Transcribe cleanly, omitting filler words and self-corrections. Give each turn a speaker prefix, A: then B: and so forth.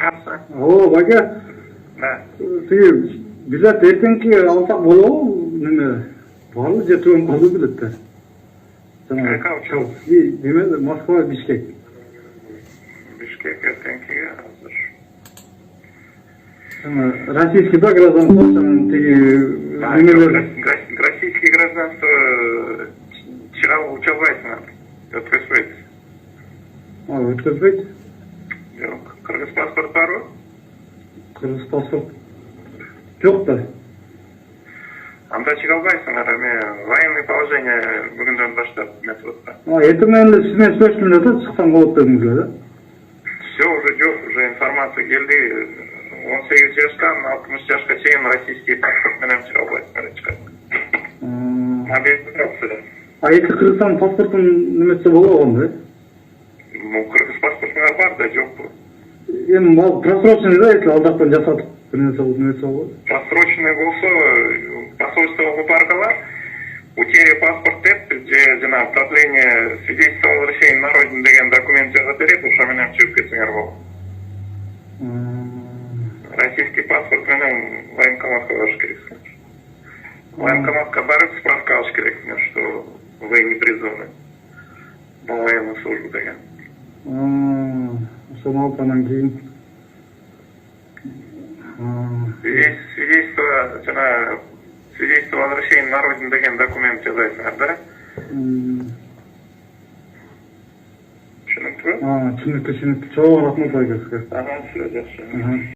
A: Капса.
B: Алло, бага.
A: Да.
B: Тиги билет эртеңки алсак болобу? Неме? Барлы же түгөн калуу билеттер.
A: Кайка учуу?
B: Неме? Москва, Бишкек.
A: Бишкек эртеңкиге азыр.
B: Российский да гражданство, тиги
A: Российский гражданство чыга уча албайсың, өткөзбөйт.
B: Өткөзбөйт?
A: Жок. Кыргыз паспорт барбы?
B: Кыргыз паспорт жок да.
A: Анда чыга албайсыңар, эми военный положение бүгүндөн баштап методта.
B: Эртең менен эле сиз менен сүйлөштүм эле да, чыксам болот дедиңиз да.
A: Все, уже жок, уже информация келди. 18 жаштан 60 жашка чейин российский паспорт менен чыга албайсыңар эч качан. Мобилизация.
B: Эки Кыргызстан паспортун немесе болгон да?
A: Кыргыз паспортуңар бар да, жокпу?
B: Эми ал просроченный да, если ал жактан жасатып бир нерсе болуп немесе болот.
A: Просроченный болсо, посольствого баргыла, утеря паспорт деп, же жана продление свидетельства о возвращении на родину деген документ жаза берет, ошо менен чыгып кетсеңер болот. Российский паспорт менен военкоматка барыш керексиң. Военкоматка барып справка алыш керек, что вы не призваны на военную службу деген.
B: Ошону алып анан кийин
A: Свидетельство, жана свидетельство о возвращении на родину деген документ жазайсыңар, да? Түшүнүктүбү?
B: Түшүнүктүү. Чоң рахмат айга сизге.
A: Ага, все, жакшы.